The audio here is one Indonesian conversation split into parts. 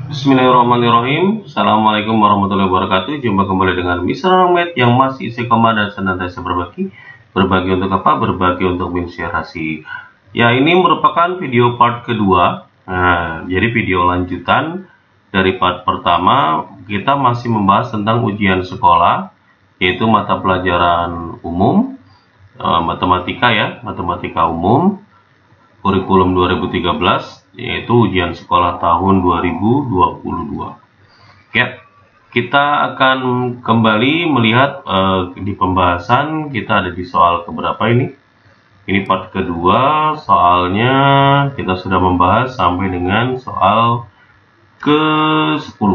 Bismillahirrahmanirrahim. Assalamualaikum warahmatullahi wabarakatuh. Jumpa kembali dengan Mr. Ahmed yang masih istiqomah dan senantiasa berbagi. Berbagi untuk apa? Berbagi untuk menginspirasi. Ya, ini merupakan video part kedua. Nah, jadi video lanjutan dari part pertama. Kita masih membahas tentang ujian sekolah, yaitu mata pelajaran umum, matematika ya, matematika umum, kurikulum 2013, yaitu ujian sekolah tahun 2022. Ya, kita akan kembali melihat di pembahasan kita ada di soal keberapa ini. Ini part kedua, soalnya kita sudah membahas sampai dengan soal ke-10.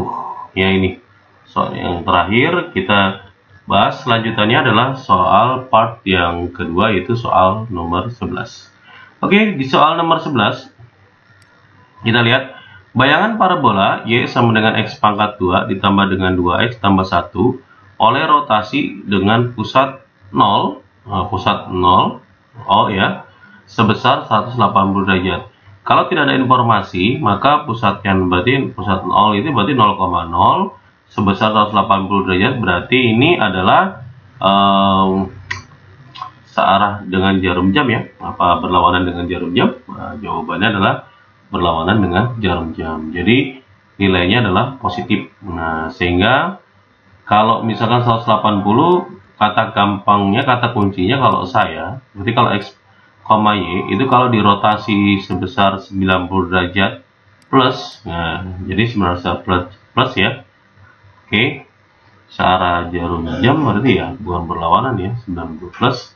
Ya, ini soal yang terakhir kita bahas. Selanjutannya adalah soal part yang kedua, yaitu soal nomor 11. Oke, di soal nomor 11 kita lihat bayangan parabola Y sama dengan X pangkat 2 ditambah dengan 2X tambah 1 oleh rotasi dengan pusat 0, ya, sebesar 180 derajat. Kalau tidak ada informasi, maka pusat 0 itu berarti 0,0 sebesar 180 derajat, berarti ini adalah searah dengan jarum jam ya. Apa berlawanan dengan jarum jam? Nah, jawabannya adalah berlawanan dengan jarum jam. Jadi nilainya adalah positif. Nah, sehingga kalau misalkan 180, kata gampangnya, kata kuncinya kalau saya, berarti kalau X, Y itu kalau dirotasi sebesar 90 derajat plus, nah jadi 90 derajat plus ya. Oke. Searah jarum jam berarti ya bukan berlawanan ya, 90 plus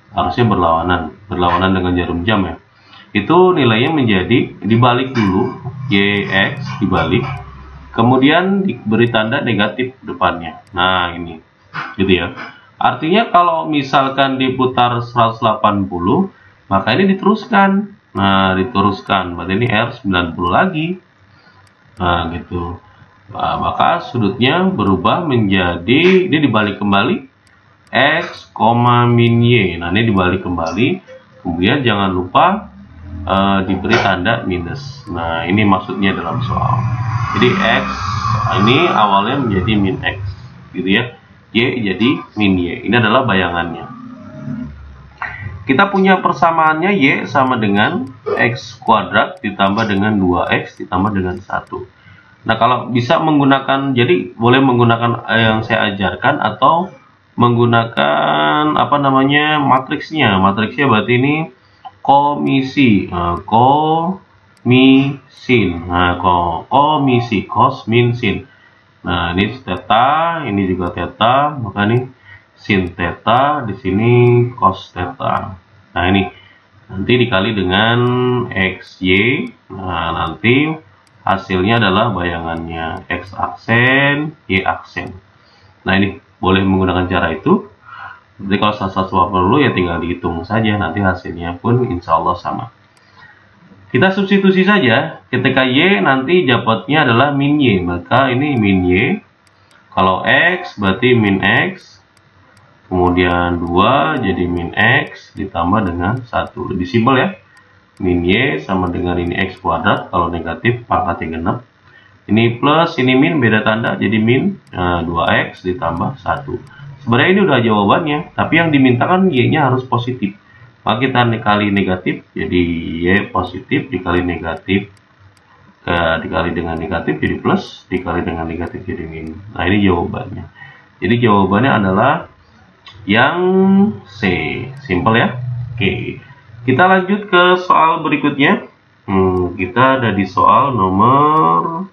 harusnya berlawanan dengan jarum jam ya. Itu nilainya menjadi dibalik dulu, YX dibalik, kemudian diberi tanda negatif depannya. Nah, ini gitu ya. Artinya kalau misalkan diputar 180, maka ini diteruskan. Nah, diteruskan, berarti ini R90 lagi. Nah, gitu. Nah, maka sudutnya berubah menjadi, ini dibalik kembali, X, min Y. Nah, ini dibalik kembali. Kemudian jangan lupa diberi tanda minus. Nah, ini maksudnya dalam soal. Jadi X ini awalnya menjadi min X, gitu ya. Y jadi min Y. Ini adalah bayangannya. Kita punya persamaannya Y sama dengan X kuadrat ditambah dengan 2X ditambah dengan 1. Nah, kalau bisa menggunakan, jadi boleh menggunakan yang saya ajarkan atau menggunakan apa namanya matriksnya. Matriksnya berarti ini komisi, komisi, cos, min, sin. Nah, ini theta, ini juga theta, maka ini sin theta, di sini cos theta. Nah, ini nanti dikali dengan xy. Nah, nanti hasilnya adalah bayangannya x aksen, y aksen. Nah, ini boleh menggunakan cara itu. Jadi kalau 180 ya tinggal dihitung saja, nanti hasilnya pun insya Allah sama. Kita substitusi saja, ketika Y nanti dapatnya adalah min Y, maka ini min Y. Kalau X berarti min X, kemudian 2 jadi min X ditambah dengan 1. Lebih simpel ya, min Y sama dengan ini X kuadrat, kalau negatif pangkatnya genap. Ini plus, ini min, beda tanda, jadi min 2X ditambah 1. Sebenarnya ini udah jawabannya, tapi yang dimintakan Y-nya harus positif. Maka kita dikali negatif, jadi Y positif, dikali negatif, dikali dengan negatif jadi plus, dikali dengan negatif jadi min. Nah, ini jawabannya. Jadi jawabannya adalah yang C. Simple ya. Oke. Kita lanjut ke soal berikutnya. Kita ada di soal nomor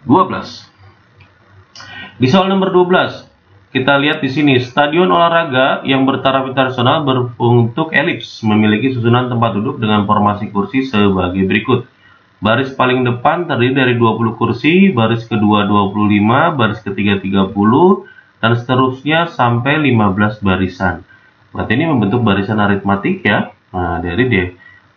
12. Di soal nomor 12, kita lihat di sini, stadion olahraga yang bertaraf internasional berbentuk elips, memiliki susunan tempat duduk dengan formasi kursi sebagai berikut. Baris paling depan terdiri dari 20 kursi, baris kedua 25, baris ketiga 30, dan seterusnya sampai 15 barisan. Berarti ini membentuk barisan aritmatik ya. Nah, dari D.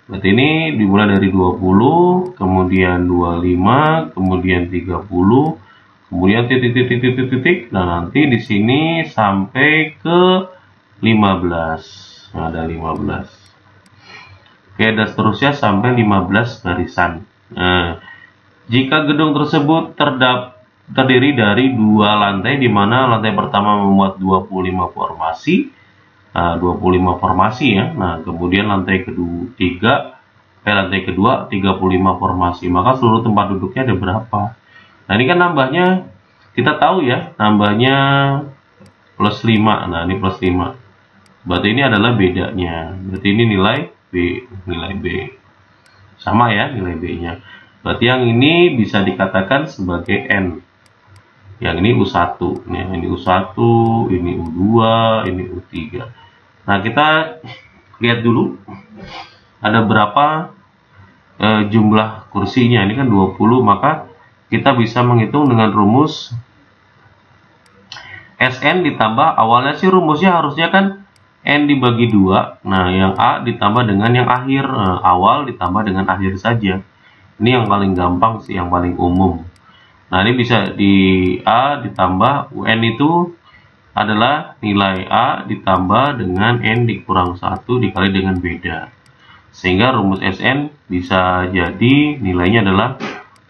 Berarti ini dimulai dari 20, kemudian 25, kemudian 30, kemudian titik. Nah, nanti di sini sampai ke 15. Nah, ada 15. Oke, dan seterusnya sampai 15 barisan. Nah, Jika gedung tersebut terdiri dari 2 lantai, di mana lantai pertama memuat 25 formasi, 25 formasi ya. Nah, kemudian lantai kedua 35 formasi, maka seluruh tempat duduknya ada berapa? Nah, ini kan nambahnya kita tahu ya, nambahnya plus 5. Nah, ini plus 5. Berarti ini adalah bedanya. Berarti ini nilai B. Sama ya nilai B-nya. Berarti yang ini bisa dikatakan sebagai N. Yang ini U1. Nah, ini U1, ini U2, ini U3. Nah, kita lihat dulu ada berapa jumlah kursinya. Ini kan 20, maka kita bisa menghitung dengan rumus SN ditambah, awalnya sih rumusnya harusnya kan N dibagi 2. Nah, yang A ditambah dengan yang akhir. Awal ditambah dengan akhir saja. Ini yang paling gampang sih, yang paling umum. Nah, ini bisa di A ditambah UN itu adalah nilai A ditambah dengan N dikurang 1 dikali dengan beda. Sehingga rumus SN bisa jadi nilainya adalah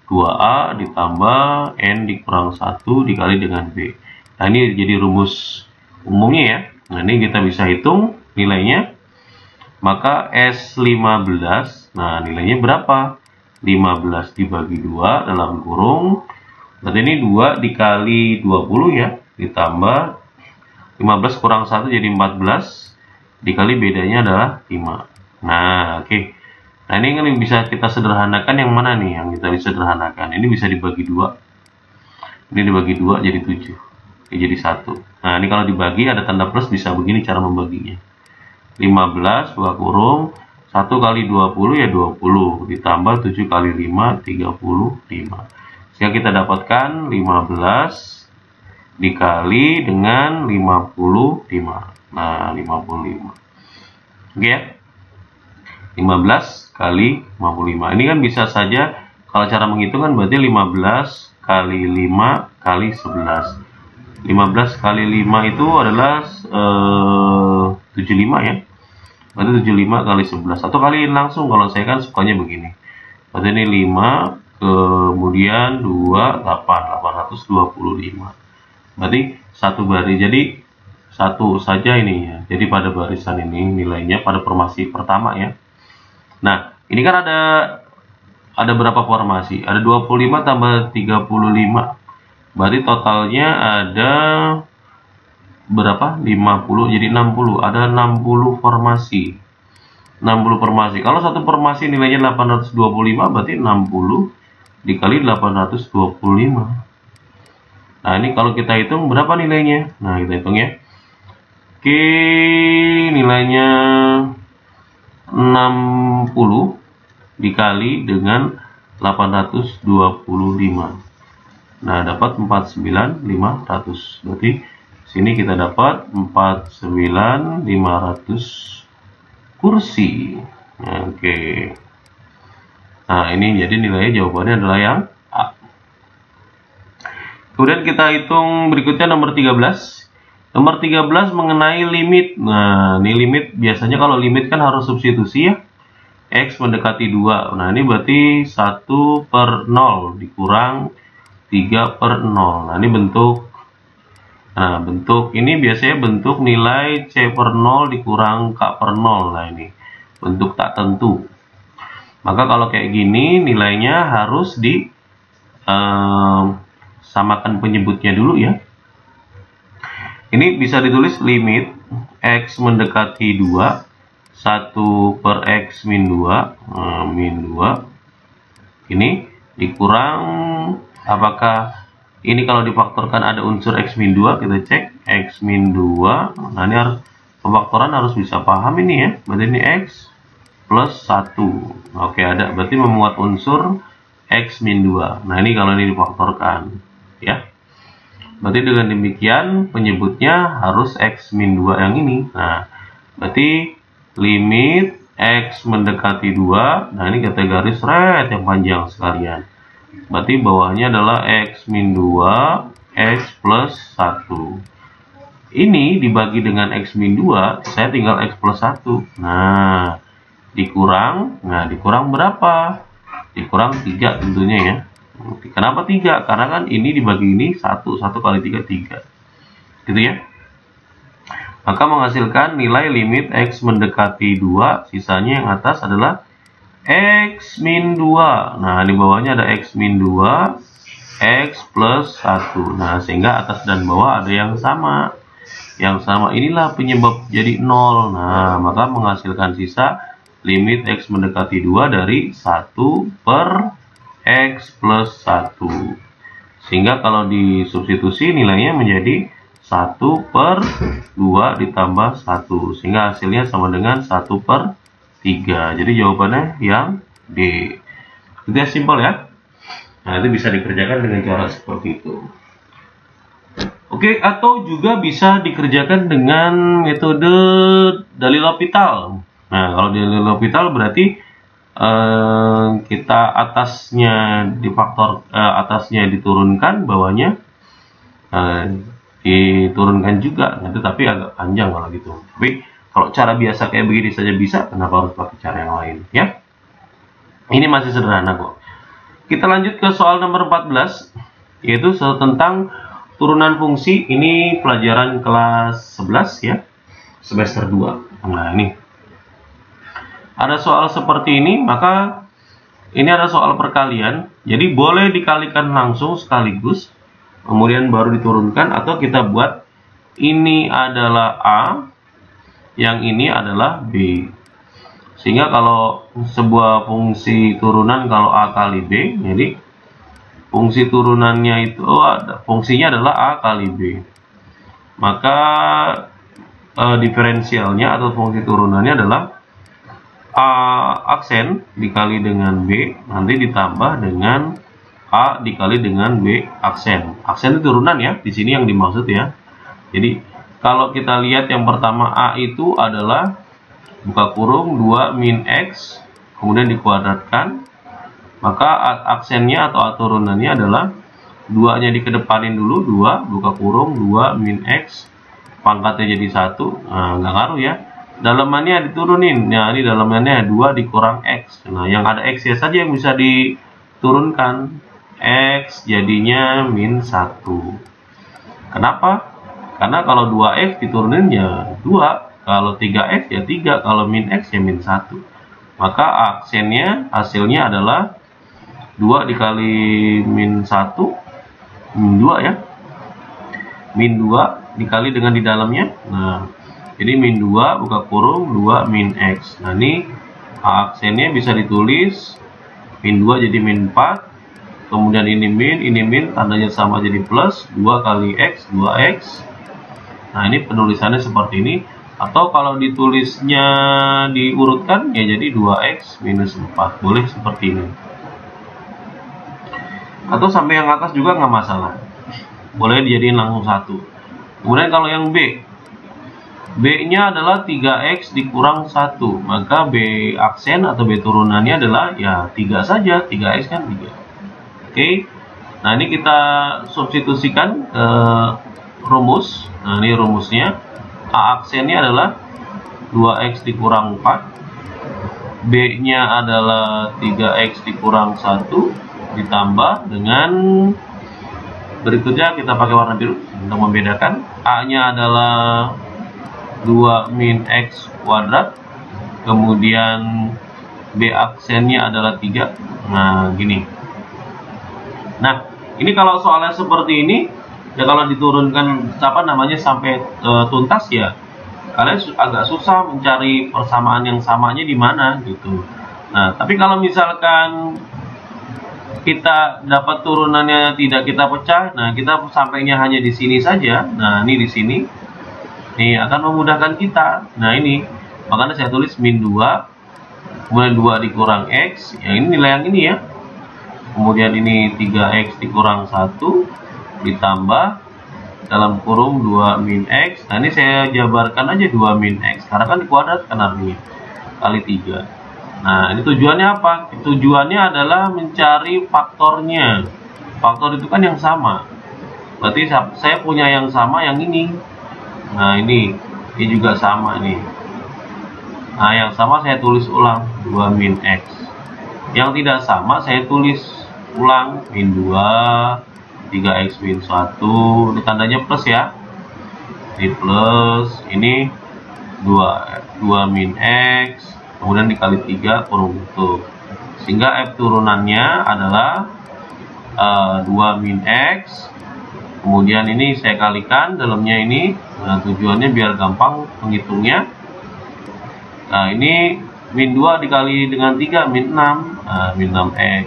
2A ditambah N dikurang 1 dikali dengan B. Nah, ini jadi rumus umumnya ya. Nah, ini kita bisa hitung nilainya. Maka S15, nah nilainya berapa? 15 dibagi 2 dalam kurung. Berarti ini 2 dikali 20 ya. Ditambah 15 kurang 1 jadi 14. Dikali bedanya adalah 5. Nah, oke. Nah, ini kan bisa kita sederhanakan yang mana nih? Yang kita bisa sederhanakan. Ini bisa dibagi 2. Ini dibagi 2 jadi 7. Ini jadi 1. Nah, ini kalau dibagi ada tanda plus, bisa begini cara membaginya. 15 2 kurung 1 kali 20 ya 20 ditambah 7 kali 5 35. Sehingga kita dapatkan 15 dikali dengan 55. Nah, 55. Oke ya. 15 kali 55. Ini kan bisa saja kalau cara menghitung kan berarti 15 kali 5 kali 11. 15 kali 5 itu adalah 75 ya. Berarti 75 kali 11. Atau kaliin langsung, kalau saya kan sukanya begini. Berarti ini 5, kemudian 2, 825. Berarti satu baris. Jadi satu saja ini ya. Jadi pada barisan ini nilainya pada formasi pertama ya. Nah, ini kan ada berapa formasi? Ada 25 tambah 35. Berarti totalnya ada berapa? 50 jadi 60. Ada 60 formasi. 60 formasi. Kalau satu formasi nilainya 825, berarti 60 dikali 825. Nah, ini kalau kita hitung berapa nilainya? Nah, kita hitung ya. Oke, nilainya 60 dikali dengan 825. Nah, dapat 49.500. Berarti sini kita dapat 49.500 kursi. Oke. Nah, ini jadi nilainya jawabannya adalah yang A. Kemudian kita hitung berikutnya nomor 13. Nomor 13 mengenai limit. Nah, ini limit biasanya kalau limit kan harus substitusi ya. X mendekati 2. Nah, ini berarti 1/0 dikurang 3/0. Nah, ini bentuk. Nah, bentuk ini biasanya bentuk nilai C/0 dikurang K/0. Nah, ini bentuk tak tentu. Maka kalau kayak gini nilainya harus samakan penyebutnya dulu ya. Ini bisa ditulis limit X mendekati 2 1/X min 2 min 2 ini dikurang, apakah ini kalau difaktorkan ada unsur X min 2, kita cek X min 2. Nah, ini harus pemfaktoran harus bisa paham ini ya. Berarti ini X plus 1. Oke, ada. Berarti memuat unsur X min 2. Nah, ini kalau ini difaktorkan ya. Berarti dengan demikian penyebutnya harus X min 2 yang ini. Nah, berarti limit X mendekati 2. Nah, ini kita garis red yang panjang sekalian. Berarti bawahnya adalah X min 2 X plus 1. Ini dibagi dengan X min 2, saya tinggal X plus 1. Nah, dikurang berapa? Dikurang 3 tentunya ya. Kenapa 3? Karena kan ini dibagi ini 1 kali 3 3. Gitu ya. Maka menghasilkan nilai limit X mendekati 2, sisanya yang atas adalah X min 2. Nah, di bawahnya ada X min 2, X plus 1. Nah, sehingga atas dan bawah ada yang sama. Yang sama inilah penyebab jadi 0. Nah, maka menghasilkan sisa limit X mendekati 2 dari 1 per X plus 1. Sehingga kalau disubstitusi nilainya menjadi 1 per 2 ditambah 1. Sehingga hasilnya sama dengan 1 per 3. Jadi jawabannya yang D. Itu ya, simpel ya. Nah, itu bisa dikerjakan dengan cara seperti itu. Oke, atau juga bisa dikerjakan dengan metode dalil L'Hopital. Nah, kalau dalil L'Hopital berarti kita atasnya difaktor, atasnya diturunkan, bawahnya diturunkan juga. Nah, tapi agak panjang kalau gitu. Tapi kalau cara biasa kayak begini saja bisa, kenapa harus pakai cara yang lain ya? Ini masih sederhana kok. Kita lanjut ke soal nomor 14, yaitu soal tentang turunan fungsi. Ini pelajaran kelas 11 ya, semester 2. Nah, ini ada soal seperti ini, maka ini ada soal perkalian. Jadi boleh dikalikan langsung sekaligus, kemudian baru diturunkan, atau kita buat ini adalah A, yang ini adalah B. Sehingga kalau sebuah fungsi turunan, kalau A kali B, jadi fungsi turunannya itu fungsinya adalah A kali B. Maka diferensialnya atau fungsi turunannya adalah A aksen dikali dengan B, nanti ditambah dengan A dikali dengan B aksen. Aksen itu turunan ya, di sini yang dimaksud ya. Jadi kalau kita lihat yang pertama A itu adalah buka kurung 2 min X, kemudian dikuadratkan. Maka aksennya atau A turunannya adalah 2-nya dikedepanin dulu, 2 buka kurung 2 min X, pangkatnya jadi 1. Nah, nggak ngaruh ya. Dalamannya diturunin. Nah, ini dalamannya 2 dikurang X. Nah, yang ada X ya saja yang bisa diturunkan. X jadinya min 1. Kenapa? Karena kalau 2X diturunin ya 2. Kalau 3X ya 3. Kalau min X ya min 1. Maka aksennya hasilnya adalah 2 dikali min 1. Min 2 ya. Min 2 dikali dengan di dalamnya. Nah, jadi min 2 buka kurung 2 min X. Nah, ini aksennya bisa ditulis min 2 jadi min 4. Kemudian ini min, tandanya sama jadi plus. 2 kali X, 2X. Nah, ini penulisannya seperti ini. Atau kalau ditulisnya diurutkan, ya jadi 2X minus 4. Boleh seperti ini. Atau sampai yang atas juga nggak masalah. Boleh dijadiin langsung 1. Kemudian kalau yang B, B-nya adalah 3X dikurang 1. Maka B aksen atau B turunannya adalah ya 3 saja. 3X kan 3. Oke. Nah, ini kita substitusikan ke rumus. Nah, ini rumusnya. A aksennya adalah 2X dikurang 4. B-nya adalah 3X dikurang 1. Ditambah dengan berikutnya kita pakai warna biru untuk membedakan. A-nya adalah 2 min X kuadrat, kemudian B aksennya adalah 3. Nah, gini. Nah, ini kalau soalnya seperti ini, ya kalau diturunkan sampai tuntas ya, kalian agak susah mencari persamaan yang samanya di mana gitu. Nah, tapi kalau misalkan kita dapat turunannya tidak kita pecah, nah kita sampainya hanya di sini saja. Nah, ini di sini. Ini akan memudahkan kita. Nah, ini makanya saya tulis min 2, kemudian 2 dikurang X, yang ini nilai yang ini ya. Kemudian ini 3X dikurang 1 ditambah dalam kurung 2 min X. Nah, ini saya jabarkan aja 2 min X karena kan dikuadratkan artinya kali 3. Nah, ini tujuannya apa? Tujuannya adalah mencari faktornya. Faktor itu kan yang sama. Berarti saya punya yang sama yang ini. Nah, ini juga sama nih. Nah, yang sama saya tulis ulang 2 min X. Yang tidak sama saya tulis ulang, min 2, 3x min 1, ini tandanya plus ya, ini plus, ini 2 min x, kemudian dikali 3 kurung tutup, sehingga f turunannya adalah 2 min x, kemudian ini saya kalikan dalamnya ini, nah tujuannya biar gampang menghitungnya. Nah ini min 2 dikali dengan 3 min 6, nah, min 6x,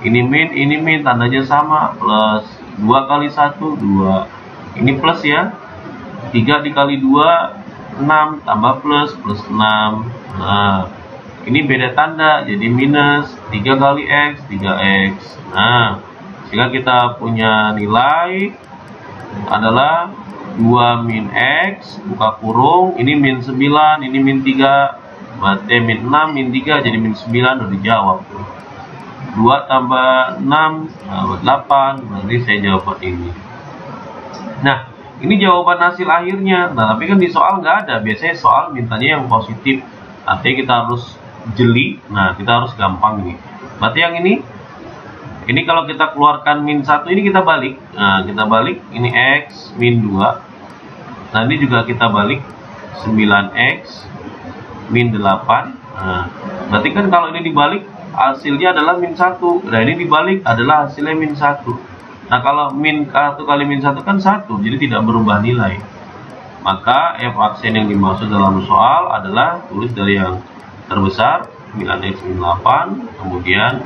ini min, tandanya sama, plus 2 kali 1, 2, ini plus ya, 3 dikali 2, 6, tambah plus 6, nah ini beda tanda, jadi minus, 3 kali x, 3x, nah sehingga kita punya nilai adalah 2 min x, buka kurung, ini min 9, ini min 3, berarti min 6, min 3, jadi min 9, udah dijawab. 2 tambah 6, nah, 8, berarti saya jawab ini. Nah, ini jawaban hasil akhirnya. Nah, tapi kan di soal nggak ada, biasanya soal mintanya yang positif, artinya kita harus jeli, nah kita harus gampang nih. Berarti yang ini kalau kita keluarkan min 1 ini kita balik, nah kita balik, ini x min 2, nah ini juga kita balik 9x min 8, nah berarti kan kalau ini dibalik hasilnya adalah min 1, nah ini dibalik adalah hasilnya min 1. Nah kalau min 1 kali min 1 kan 1, jadi tidak berubah nilai, maka f aksen yang dimaksud dalam soal adalah tulis dari yang terbesar 9x min 8, kemudian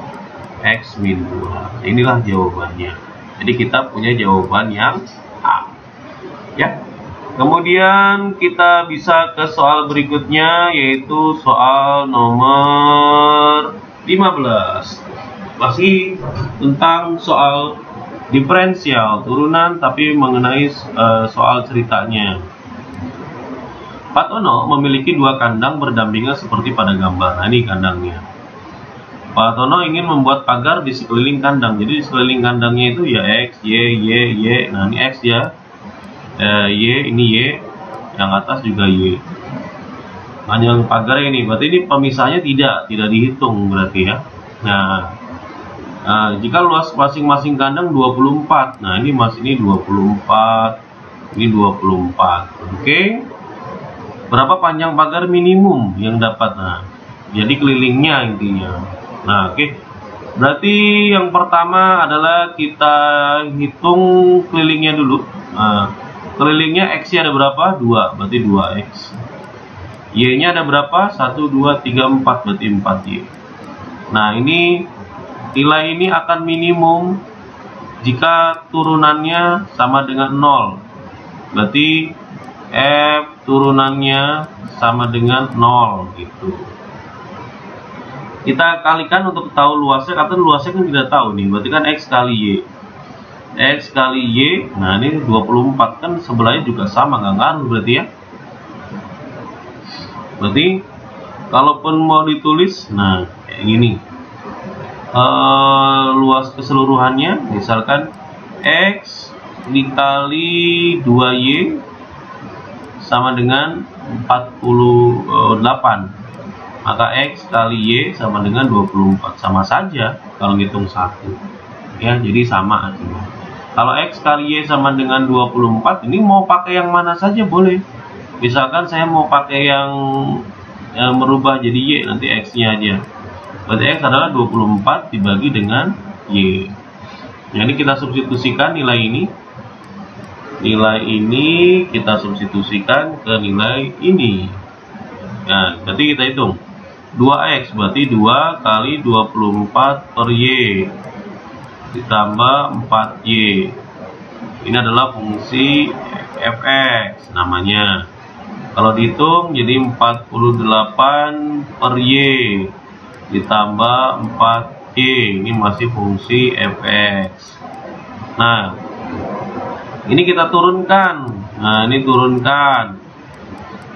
x min 2. Inilah jawabannya. Jadi kita punya jawaban yang A. Ya. Kemudian kita bisa ke soal berikutnya, yaitu soal nomor 15. Masih tentang soal diferensial turunan, tapi mengenai soal ceritanya. Pak Tono memiliki 2 kandang berdampingan seperti pada gambar. Nah, ini kandangnya. Pak Tono ingin membuat pagar di sekeliling kandang. Jadi di sekeliling kandangnya itu ya X, Y, Y, Y. Nah ini X ya, Y, ini Y, yang atas juga Y. Panjang pagar ini, berarti ini pemisahnya tidak dihitung berarti ya. Nah, jika luas masing-masing kandang 24. Nah ini mas ini 24, ini 24. Oke. Berapa panjang pagar minimum yang dapat? Nah, jadi kelilingnya intinya. Nah, oke. Berarti yang pertama adalah kita hitung kelilingnya dulu. Nah, kelilingnya X-nya ada berapa? 2, berarti 2X. Y-nya ada berapa? 1, 2, 3, 4, berarti 4Y. Nah, ini nilai ini akan minimum jika turunannya sama dengan 0. Berarti F turunannya sama dengan 0 gitu. Kita kalikan untuk tahu luasnya, karena luasnya kan tidak tahu nih, berarti kan X kali Y. X kali Y, nah ini 24, kan sebelahnya juga sama, nggak ngaruh berarti ya. Berarti, kalaupun mau ditulis, nah kayak gini. Luas keseluruhannya, misalkan X dikali 2Y sama dengan 48. Maka X kali Y sama dengan 24. Sama saja kalau ngitung 1. Ya, jadi sama artinya. Kalau X kali Y sama dengan 24, ini mau pakai yang mana saja boleh. Misalkan saya mau pakai yang merubah jadi Y, nanti X-nya aja. Berarti X adalah 24 dibagi dengan Y. Jadi kita substitusikan nilai ini. Nilai ini kita substitusikan ke nilai ini. Nah, berarti kita hitung 2X berarti 2 kali 24 per Y ditambah 4Y. Ini adalah fungsi fx namanya. Kalau dihitung jadi 48 per Y ditambah 4Y. Ini masih fungsi fx. Nah, ini kita turunkan. Nah, ini turunkan.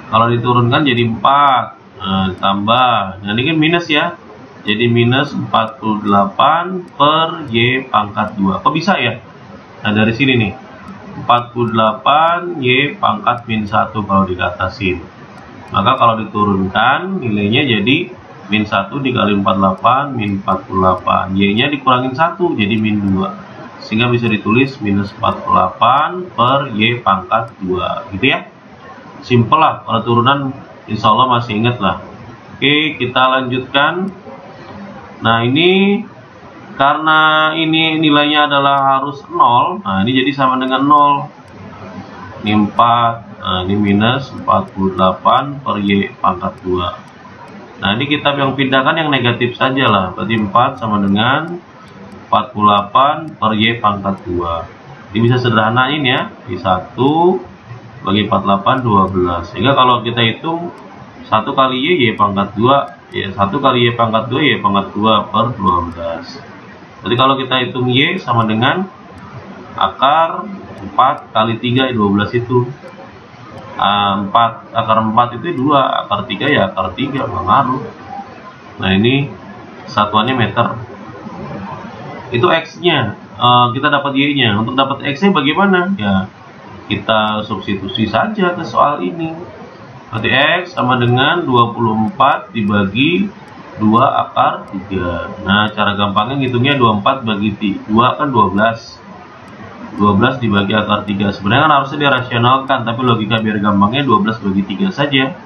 Kalau diturunkan jadi 4. Nah, tambah. Nah, ini kan minus ya. Jadi minus 48 per Y pangkat 2. Kok bisa ya? Nah, dari sini nih. 48 Y pangkat min 1 kalau diatasin. Maka kalau diturunkan nilainya jadi min 1 dikali 48 min 48, y nya dikurangin 1 jadi min 2, sehingga bisa ditulis minus 48 per y pangkat 2 gitu ya. Simple lah, kalau turunan insya Allah masih ingat lah. Oke, kita lanjutkan. Nah ini karena ini nilainya adalah harus 0, nah ini jadi sama dengan 0. Ini 4, nah ini minus 48 per y pangkat 2. Nah ini kita yang pindahkan yang negatif saja lah, berarti 4 sama dengan 48 per y pangkat 2. Ini bisa sederhanain ya, di 1 bagi 48 12. Sehingga kalau kita hitung 1 kali y pangkat 2, ya 1 kali y pangkat 2 y pangkat 2 per 12. Jadi kalau kita hitung y sama dengan akar 4 kali 3 12 itu 4, akar 4 itu 2, akar 3 ya akar 3, nggak ngaruh. Nah ini satuannya meter. Itu x nya, kita dapat y nya. Untuk dapat x nya bagaimana? Ya kita substitusi saja ke soal ini. Berarti x sama dengan 24 dibagi 2 akar 3. Nah cara gampangnya ngitungnya 24 bagi 2 kan 12 dibagi akar 3. Sebenarnya kan harusnya dirasionalkan, tapi logika biar gampangnya 12 bagi 3 saja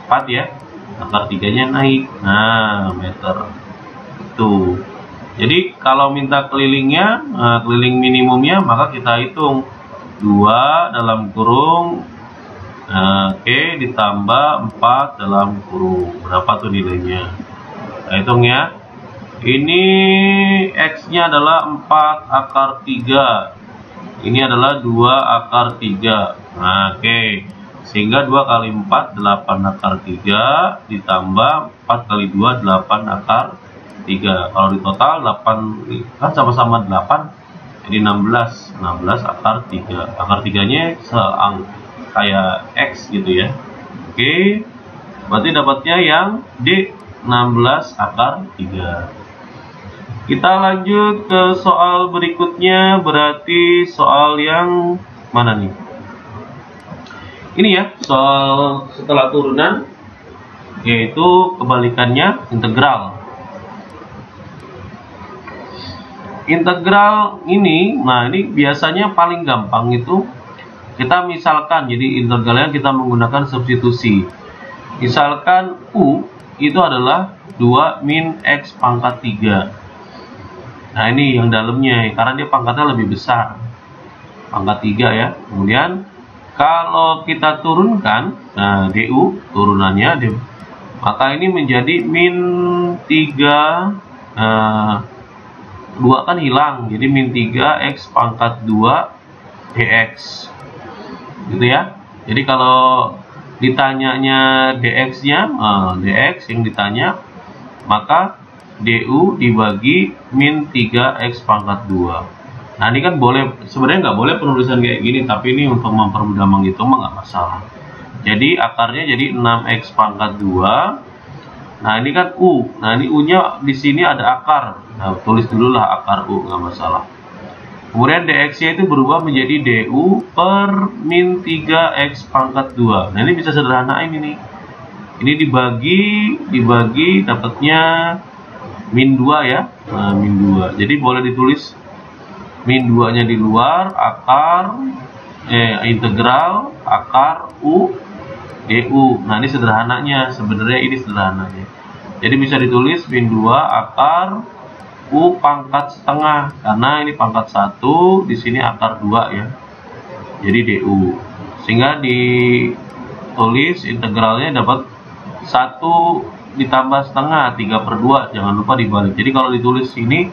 4 ya, akar 3 nya naik. Nah meter itu. Jadi kalau minta kelilingnya, keliling minimumnya, maka kita hitung 2 dalam kurung ditambah 4 dalam kurung. Berapa tuh nilainya? Kita hitung ya. Ini x nya adalah 4 akar 3. Ini adalah 2 akar 3. Nah, sehingga 2 kali 4 8 akar 3 ditambah 4 kali 2 8 akar 3. Kalau di total 8 kan sama-sama 8, jadi 16 akar 3. Akar 3 nya kayak x gitu ya. Oke, berarti dapatnya yang D 16 akar 3. Kita lanjut ke soal berikutnya, berarti soal yang mana nih? Ini ya, soal setelah turunan, yaitu kebalikannya integral. Integral ini, nah ini biasanya paling gampang itu kita misalkan, jadi integralnya kita menggunakan substitusi. Misalkan U itu adalah 2 min X pangkat 3. Nah ini yang dalamnya, karena dia pangkatnya lebih besar, pangkat 3 ya. Kemudian kalau kita turunkan, nah DU turunannya, maka ini menjadi min 3, 2 kan hilang, jadi min 3 X pangkat 2 dx gitu ya. Jadi kalau ditanyanya dx nya, dx yang ditanya, maka du dibagi min 3 X pangkat 2. Nah ini kan boleh, sebenarnya nggak boleh penulisan kayak gini, tapi ini untuk mempermudah menghitung nggak masalah. Jadi akarnya jadi 6 X pangkat 2. Nah ini kan U, nah ini U nya di sini ada akar, nah tulis dulu lah akar U, nggak masalah. Kemudian dx nya itu berubah menjadi du per min 3 X pangkat 2. Nah ini bisa sederhanain ini dibagi dapatnya min 2 ya, nah, min 2. Jadi boleh ditulis min 2 nya di luar, akar integral akar U du. Nah ini sederhananya, sebenarnya ini sederhananya. Jadi bisa ditulis min 2 akar U pangkat setengah, karena ini pangkat 1, di sini akar 2 ya. Jadi du. Sehingga ditulis integralnya dapat 1 ditambah setengah, 3/2, jangan lupa dibalik. Jadi kalau ditulis sini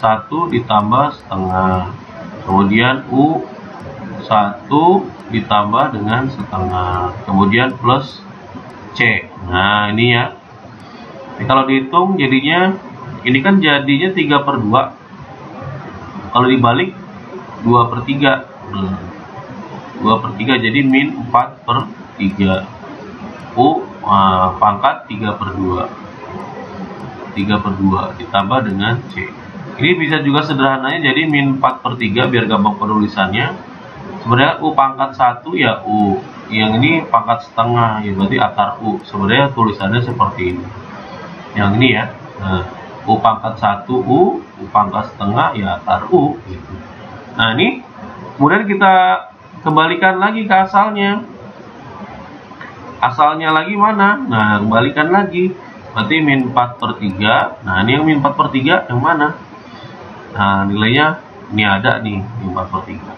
1 ditambah setengah, kemudian U 1 ditambah dengan setengah, kemudian plus C. Nah ini ya. Jadi kalau dihitung jadinya, ini kan jadinya 3/2. Kalau dibalik 2/3. 2/3 jadi min 4/3. U pangkat 3/2. 3/2 ditambah dengan C. Ini bisa juga sederhananya jadi min 4/3 biar gampang penulisannya. Sebenarnya U pangkat 1 ya U, yang ini pangkat setengah ya, berarti akar U. Sebenarnya tulisannya seperti ini. Yang ini ya. Nah, U pangkat 1 U pangkat setengah ya akar U gitu. Nah ini kemudian kita kembalikan lagi ke asalnya. Asalnya lagi mana? Nah kembalikan lagi, berarti min 4/3. Nah ini yang min 4/3 yang mana? Nah nilainya ini ada nih, min 4/3.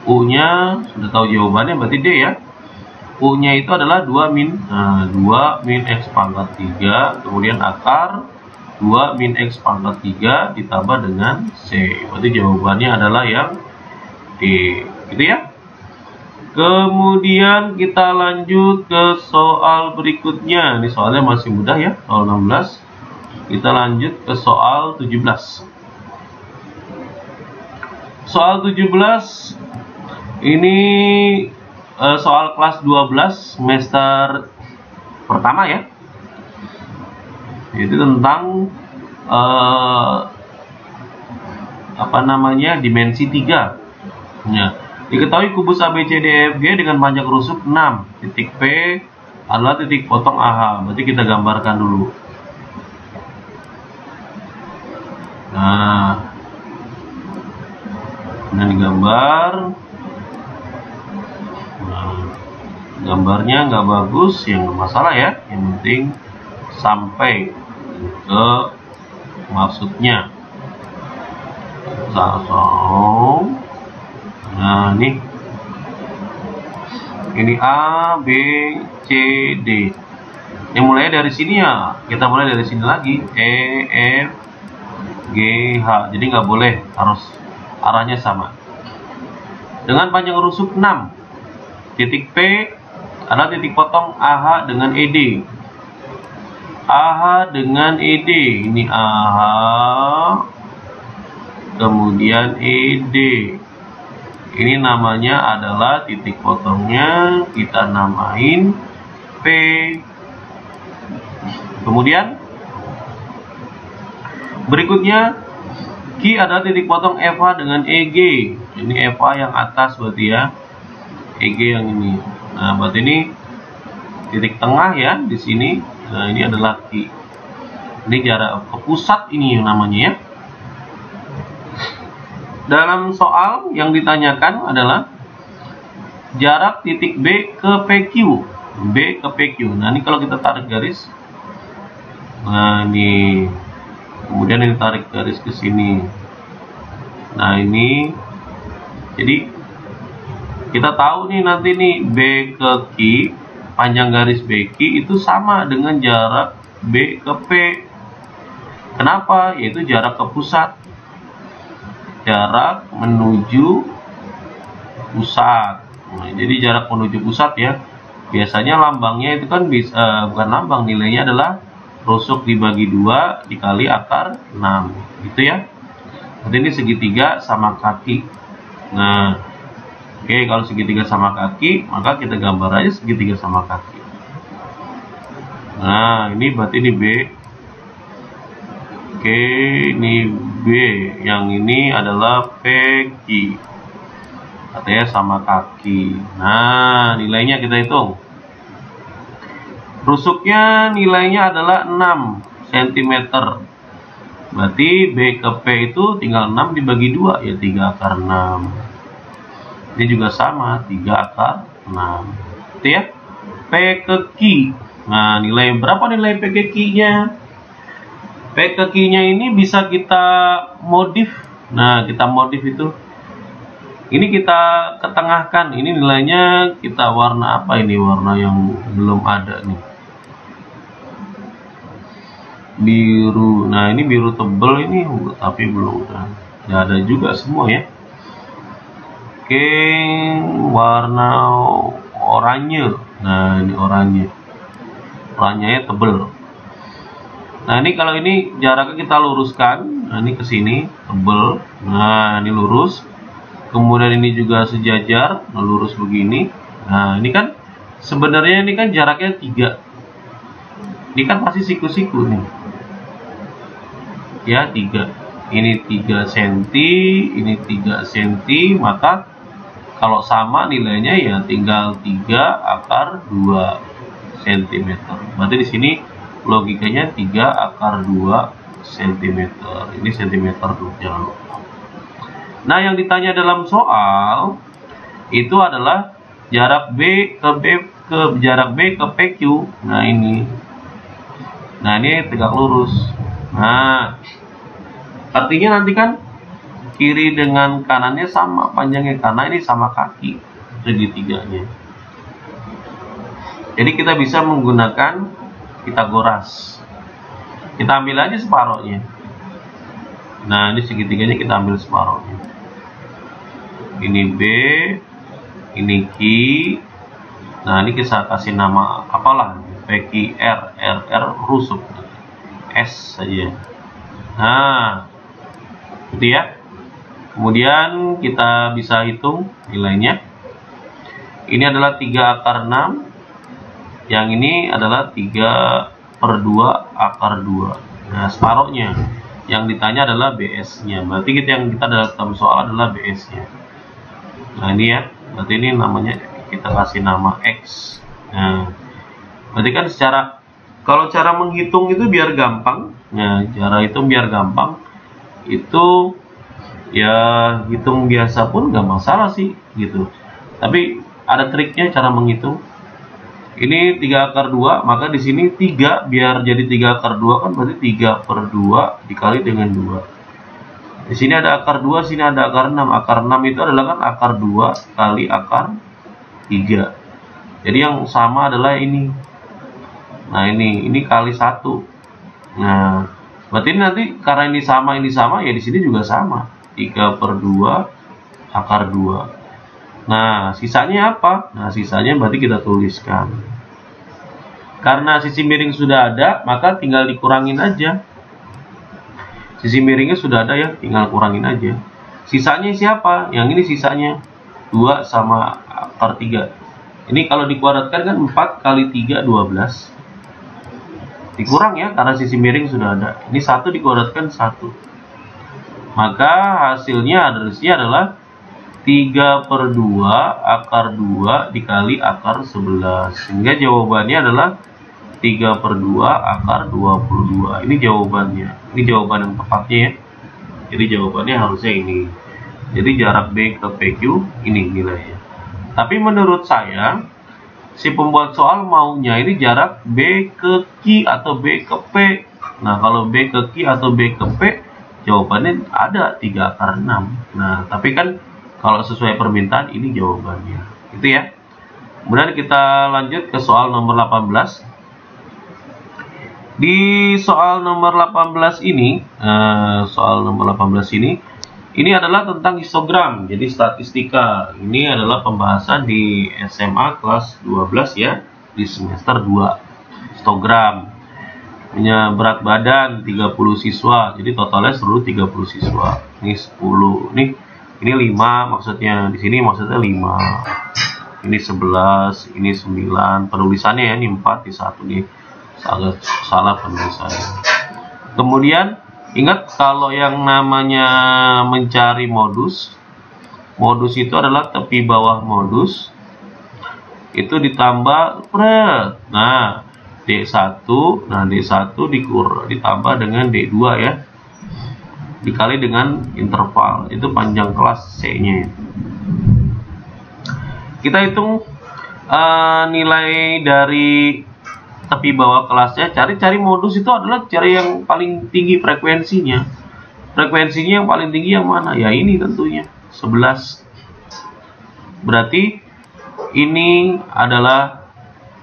U nya sudah tahu jawabannya, berarti D ya. U nya itu adalah 2 min, nah 2 min X pangkat 3, kemudian akar 2 min X pangkat 3 ditambah dengan C. Berarti jawabannya adalah yang D, gitu ya. Kemudian kita lanjut ke soal berikutnya. Ini soalnya masih mudah ya, soal 16. Kita lanjut ke soal 17. Soal 17 ini soal kelas 12 semester pertama ya. Itu tentang dimensi 3. Ya. Diketahui kubus ABCDEFG dengan panjang rusuk 6. Titik P adalah titik potong AH. Berarti kita gambarkan dulu. Nah, ini digambar. Nah, gambarnya nggak bagus, ya nggak masalah ya. Yang penting sampai ke maksudnya. Nah ini A, B, C, D. Ini mulai dari sini ya. Kita mulai dari sini lagi. E, F, G, H. Jadi nggak boleh, harus arahnya sama. Dengan panjang rusuk 6. Titik P adalah titik potong AH dengan ED. AH dengan ED. Ini AH, kemudian ED. Ini namanya adalah titik potongnya, kita namain P. Kemudian berikutnya Q adalah titik potong FH dengan EG. Ini FH yang atas berarti ya, EG yang ini. Nah berarti ini titik tengah ya di sini. Nah ini adalah Q. Ini jarak ke pusat ini yang namanya ya. Dalam soal yang ditanyakan adalah jarak titik B ke PQ. B ke PQ. Nah ini kalau kita tarik garis, nah ini kemudian ini tarik garis ke sini. Nah ini jadi kita tahu nih nanti nih B ke Q, panjang garis BQ itu sama dengan jarak B ke P. Kenapa? Yaitu jarak ke pusat. Jarak menuju pusat. Nah, jadi jarak menuju pusat ya. Biasanya lambangnya itu kan bisa bukan lambang, nilainya adalah rusuk dibagi 2 dikali akar 6 gitu ya. Berarti ini segitiga sama kaki. Nah, oke, kalau segitiga sama kaki, maka kita gambar aja segitiga sama kaki. Nah, ini berarti ini B. Oke, ini B, yang ini adalah PQ, katanya sama kaki. Nah nilainya kita hitung. Rusuknya nilainya adalah 6 cm. Berarti B ke P itu tinggal 6 dibagi 2 ya, 3 akar 6. Ini juga sama, 3 akar 6 itu ya. P ke Q. Nah nilai berapa nilai P ke Q nya? P ke Q-nya ini bisa kita modif. Nah, kita modif itu. Ini kita ketengahkan. Ini nilainya kita warna apa ini? Warna yang belum ada nih. Biru. Nah, ini biru tebal ini, tapi belum ada. Ya, ada juga semua ya. Oke, warna oranye. Nah, ini oranye. Oranyenya tebal. Nah ini kalau ini jaraknya kita luruskan, nah ini ke sini tebel, nah ini lurus, kemudian ini juga sejajar, nah, lurus begini. Nah ini kan sebenarnya ini kan jaraknya 3, ini kan pasti siku-siku nih, ya 3, ini 3 cm, ini 3 cm, maka kalau sama nilainya ya tinggal 3 akar 2 cm. Berarti di sini logikanya 3 akar 2 cm. Ini cm dulu, jangan lupa. Nah, yang ditanya dalam soal itu adalah jarak B ke PQ. Nah, ini tegak lurus. Nah, artinya nanti kan kiri dengan kanannya sama panjangnya karena ini sama kaki segitiganya. Jadi kita bisa menggunakan Pitagoras. Kita ambil aja separohnya. Nah, ini segitiganya kita ambil separohnya. Ini B, ini Q. Nah, ini kita kasih nama apalah, PQR, RR rusuk, S saja. Nah, gitu ya. Kemudian kita bisa hitung nilainya. Ini adalah 3 akar 6. Yang ini adalah 3/2 akar 2. Nah, separohnya. Yang ditanya adalah BS-nya. Berarti yang kita dalam soal adalah BS-nya. Nah, ini ya. Berarti ini namanya kita kasih nama X. Nah, berarti kan kalau cara menghitung itu biar gampang. Nah, cara hitung biar gampang. Itu ya hitung biasa pun nggak masalah sih gitu. Tapi ada triknya cara menghitung. Ini 3 akar 2, maka di sini 3 biar jadi 3 akar 2 kan berarti 3/2 dikali dengan 2. Di sini ada akar 2, sini ada akar 6. Akar 6 itu adalah kan akar 2 kali akar 3. Jadi yang sama adalah ini. Nah, ini kali 1. Nah, berarti nanti karena ini sama ya di sini juga sama. 3/2 akar 2. Nah, sisanya apa? Nah, sisanya berarti kita tuliskan. Karena sisi miring sudah ada, maka tinggal dikurangin aja. Sisi miringnya sudah ada ya, tinggal kurangin aja. Sisanya siapa? Yang ini sisanya 2 sama akar 3. Ini kalau dikuadratkan kan 4 kali 3, 12. Dikurang ya, karena sisi miring sudah ada. Ini 1 dikuadratkan 1. Maka hasilnya adalah 3/2 akar 2 dikali akar 11. Sehingga jawabannya adalah 3/2 akar 22. Ini jawabannya. Ini jawaban yang tepatnya ya. Jadi jawabannya harusnya ini. Jadi jarak B ke PQ ini nilainya. Tapi menurut saya, si pembuat soal maunya ini jarak B ke Q atau B ke P. Nah, kalau B ke Q atau B ke P, jawabannya ada 3 akar 6. Nah, tapi kan kalau sesuai permintaan ini jawabannya. Itu ya. Kemudian kita lanjut ke soal nomor 18. Di soal nomor 18 ini, ini adalah tentang histogram. Jadi statistika. Ini adalah pembahasan di SMA kelas 12 ya, di semester 2. Histogram. Punya berat badan 30 siswa. Jadi totalnya seluruh 30 siswa. Ini 10. Ini 5 maksudnya, di sini maksudnya 5. Ini 11, ini 9. Penulisannya ya, ini 4 di 1 nih. Agak salah penulisannya. Kemudian ingat kalau yang namanya mencari modus itu adalah tepi bawah modus. Itu ditambah nah, D1, D1 ditambah dengan D2 ya. Dikali dengan interval, itu panjang kelas C-nya. Kita hitung nilai dari tepi bawah kelasnya. Cari modus itu adalah cari yang paling tinggi frekuensinya. Frekuensinya yang paling tinggi yang mana? Ya ini tentunya 11. Berarti ini adalah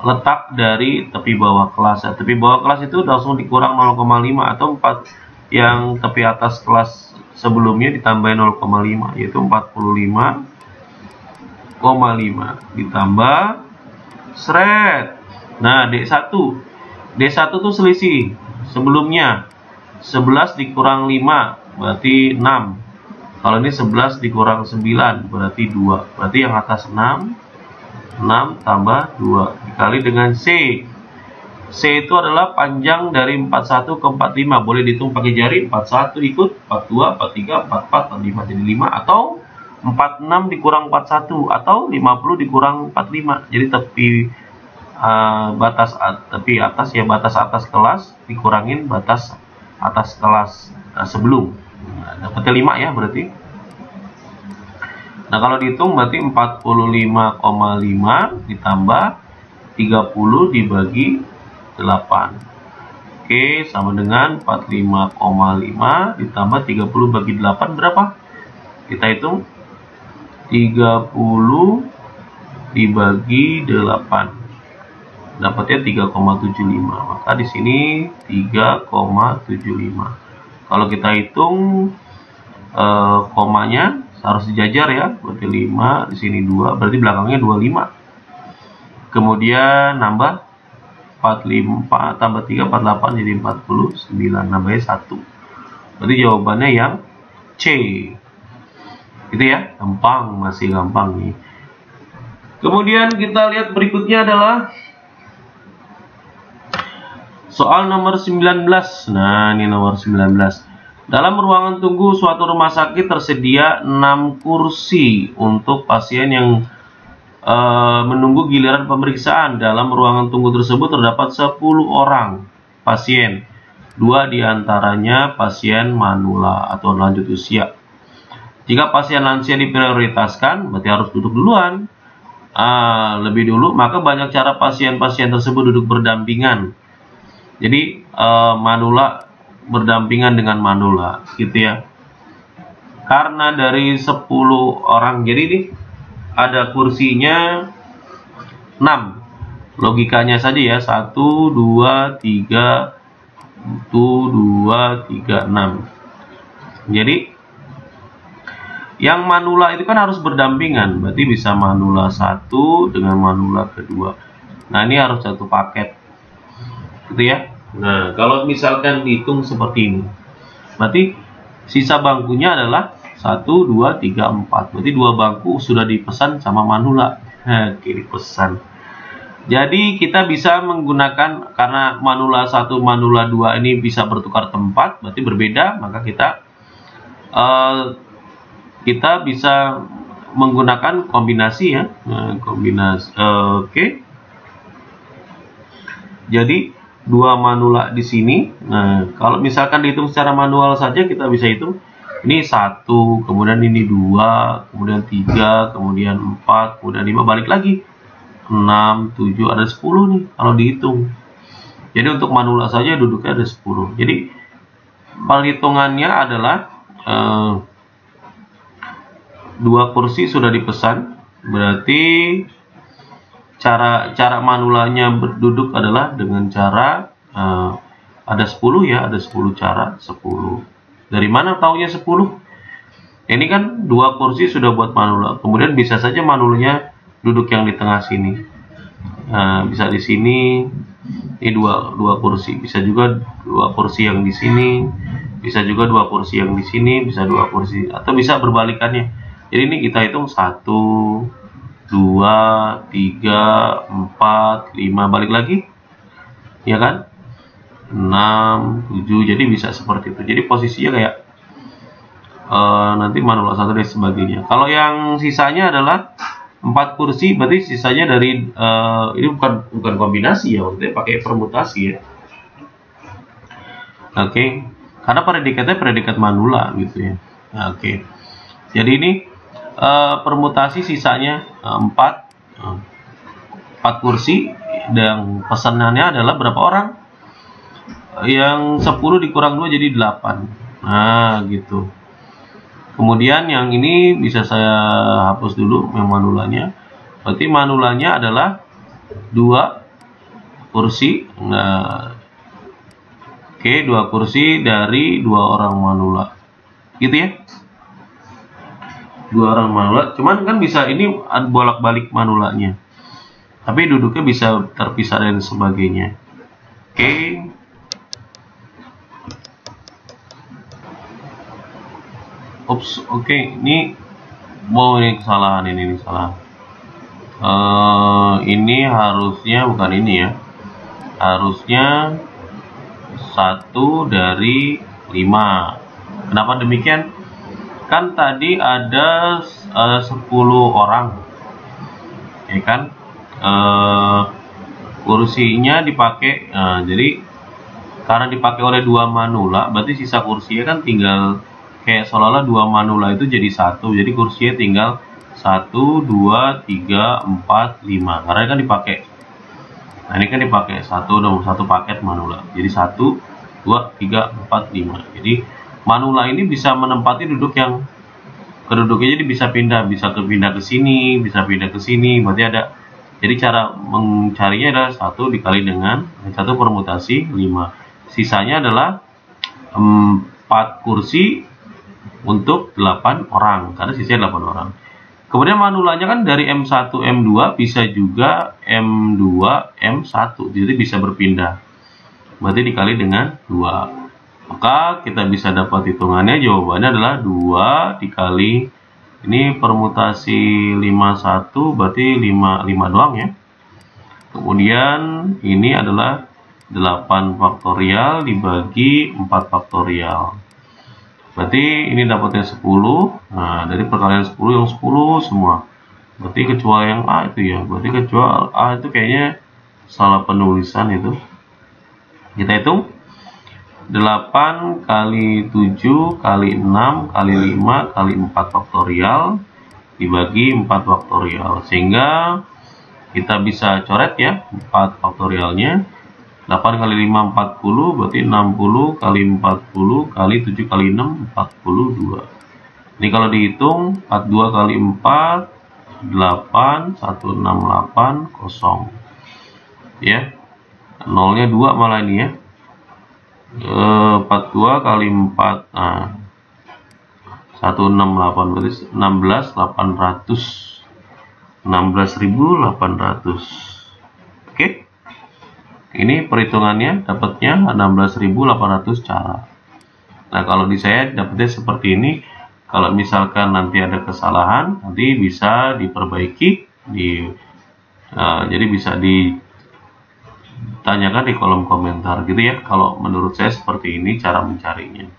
letak dari tepi bawah kelas. Tepi bawah kelas itu langsung dikurang 0,5 atau 4. Yang tepi atas kelas sebelumnya ditambahin 0,5 yaitu 45,5 ditambah seret. Nah, D1 itu selisih sebelumnya 11 dikurang 5 berarti 6. Kalau ini 11 dikurang 9 berarti 2. Berarti yang atas 6 tambah 2 dikali dengan C. C itu adalah panjang dari 41 ke 45. Boleh dihitung pakai jari. 41 ikut, 42, 43, 44, 45 jadi 5. Atau 46 dikurang 41. Atau 50 dikurang 45. Jadi tepi tapi atas ya, batas atas kelas dikurangin batas atas kelas sebelum. Nah, dapatnya 5 ya berarti. Nah, kalau dihitung berarti 45,5 ditambah 30 dibagi 8. Oke, sama dengan 45,5 ditambah 30 bagi 8 berapa? Kita hitung 30 dibagi 8. Dapatnya 3,75. Maka di sini 3,75. Kalau kita hitung komanya harus dijajar ya, berarti 5, di sini 2, berarti belakangnya 25. Kemudian nambah 45 tambah 3 48 jadi 49, nambahnya 1. Berarti jawabannya yang C. Gitu ya, gampang, masih gampang nih. Kemudian kita lihat berikutnya adalah soal nomor 19. Nah, ini nomor 19. Dalam ruangan tunggu suatu rumah sakit tersedia 6 kursi untuk pasien yang menunggu giliran pemeriksaan. Dalam ruangan tunggu tersebut terdapat 10 orang pasien. 2 diantaranya pasien manula atau lanjut usia. Jika pasien lansia diprioritaskan, berarti harus duduk duluan. Lebih dulu, maka banyak cara pasien-pasien tersebut duduk berdampingan. Jadi manula berdampingan dengan manula, gitu ya. Karena dari 10 orang, jadi ini ada kursinya 6. Logikanya saja ya, 1, 2, 3, 1, 2, 3, 6. Jadi yang manula itu kan harus berdampingan, berarti bisa manula 1 dengan manula kedua. Nah, ini harus satu paket, gitu ya. Nah, kalau misalkan dihitung seperti ini, berarti sisa bangkunya adalah 1, 2, 3, 4. Berarti 2 bangku sudah dipesan sama manula. Oke, dipesan. Jadi kita bisa menggunakan, karena manula 1, manula 2 ini bisa bertukar tempat, berarti berbeda, maka kita bisa menggunakan kombinasi ya. Kombinasi. Oke. Jadi 2 manula di sini. Nah, kalau misalkan dihitung secara manual saja kita bisa hitung ini 1, kemudian ini 2, kemudian 3, kemudian 4, kemudian 5, balik lagi 6, 7, ada 10 nih kalau dihitung. Jadi untuk manula saja duduknya ada 10. Jadi perhitungannya adalah 2 kursi sudah dipesan, berarti cara manulanya berduduk adalah dengan cara ada 10 ya, ada 10 cara, 10. Dari mana taunya 10? Ini kan 2 kursi sudah buat manula. Kemudian bisa saja manulanya duduk yang di tengah sini. Bisa di sini. Ini 2 kursi. Bisa juga 2 kursi yang di sini. Bisa juga 2 kursi yang di sini. Bisa 2 kursi. Atau bisa berbalikannya. Jadi ini kita hitung 1, 2, 3, 4, 5, balik lagi, ya kan? 6, 7, jadi bisa seperti itu. Jadi posisinya kayak nanti manula 1 dan sebagainya. Kalau yang sisanya adalah 4 kursi, berarti sisanya dari ini bukan kombinasi ya, maksudnya pakai permutasi ya. Oke, karena predikatnya predikat manula gitu ya. Oke, jadi ini permutasi sisanya 4 kursi, dan pesanannya adalah berapa orang? Yang 10 dikurang 2 jadi 8. Nah, gitu. Kemudian yang ini bisa saya hapus dulu yang manulanya. Berarti manulanya adalah 2 kursi. Nah, oke, 2 kursi dari 2 orang manula. Gitu ya. 2 orang manula, cuman kan bisa ini bolak-balik manulanya, tapi duduknya bisa terpisah dan sebagainya. Oke. Ini kesalahan ini salah. Ini harusnya bukan ini ya, harusnya 1 dari 5. Kenapa demikian? Kan tadi ada 10 orang, ya kan? kursinya dipakai. Jadi karena dipakai oleh 2 manula, berarti sisa kursinya kan tinggal kayak seolah-olah 2 manula itu jadi 1. Jadi kursinya tinggal 1, 2, 3, 4, 5. Karena kan dipakai. Nah, ini kan dipakai satu paket manula. Jadi 1, 2, 3, 4, 5. Jadi manula ini bisa menempati keduduknya, jadi bisa pindah ke sini, bisa pindah ke sini. Berarti ada. Jadi cara mencarinya adalah 1 dikali dengan 1 permutasi 5. Sisanya adalah 4 kursi untuk 8 orang, karena sisanya 8 orang. Kemudian manulanya kan dari M1, M2 bisa juga M2, M1, jadi bisa berpindah. Berarti dikali dengan 2. Maka kita bisa dapat hitungannya, jawabannya adalah 2 dikali, ini permutasi 51, berarti 5 doang ya. Kemudian ini adalah 8 faktorial dibagi 4 faktorial. Berarti ini dapatnya 10. Nah, dari perkalian 10 yang 10 semua. Berarti kecuali yang A itu ya. Berarti kecuali A itu kayaknya salah penulisan itu. Kita hitung. 8 kali 7 kali 6 kali 5 kali 4 faktorial dibagi 4 faktorial. Sehingga kita bisa coret ya 4 faktorialnya. 8 kali 5 40, berarti 60 kali 40 kali 7 kali 6 42. Ini kalau dihitung 42 kali 4 8 168 0 ya. Nolnya 2 malah ini ya. 42 kali 4 168 berarti 16.800. Oke. Ini perhitungannya dapatnya 16.800 cara. Nah, kalau di saya dapatnya seperti ini. Kalau misalkan nanti ada kesalahan, nanti bisa diperbaiki. Jadi bisa ditanyakan di kolom komentar gitu ya. Kalau menurut saya seperti ini cara mencarinya.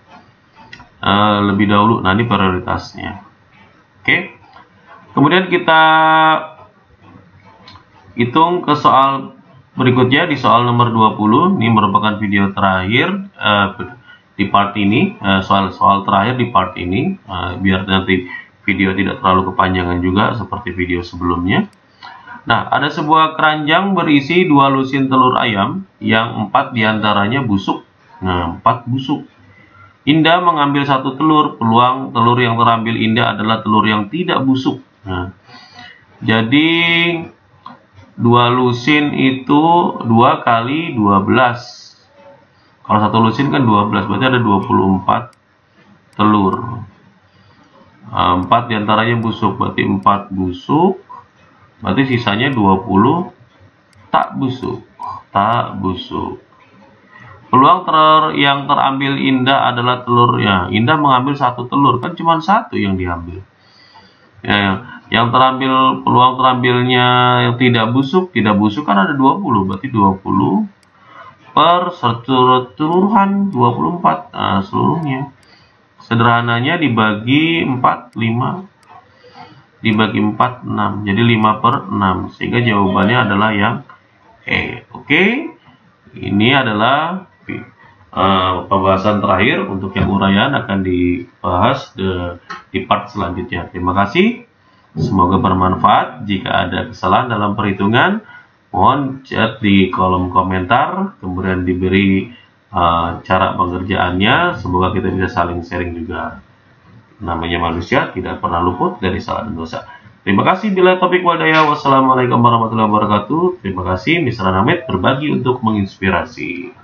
Lebih dahulu nanti prioritasnya. Oke. Kemudian kita hitung ke soal berikutnya di soal nomor 20. Ini merupakan video terakhir di part ini, soal terakhir di part ini, biar nanti video tidak terlalu kepanjangan juga seperti video sebelumnya. Nah, ada sebuah keranjang berisi 2 lusin telur ayam yang 4 diantaranya busuk. Nah, 4 busuk. Indah mengambil 1 telur. Peluang telur yang terambil Indah adalah telur yang tidak busuk. Nah, jadi 2 lusin itu 2 kali 12. Kalau 1 lusin kan 12, berarti ada 24 telur. 4 diantaranya busuk, berarti 4 busuk. Berarti sisanya 20 tak busuk. Tak busuk. Peluang yang terambil Indah adalah telurnya. Indah mengambil 1 telur, kan cuma 1 yang diambil. Ya, yang peluang terambilnya yang tidak busuk kan ada 20, berarti 20 per keseluruhan 24. Nah, seluruhnya sederhananya dibagi 4 5, dibagi 4 6, jadi 5 per 6, sehingga jawabannya adalah yang E. Oke, ini adalah pembahasan terakhir. Untuk yang uraian akan dibahas di part selanjutnya. Terima kasih. Semoga bermanfaat. Jika ada kesalahan dalam perhitungan, mohon chat di kolom komentar, kemudian diberi cara pengerjaannya. Semoga kita bisa saling sharing juga. Namanya manusia tidak pernah luput dari salah dan dosa. Terima kasih. Bila topik wadaya. Wassalamualaikum warahmatullahi wabarakatuh. Terima kasih. Misran Hamid, berbagi untuk menginspirasi.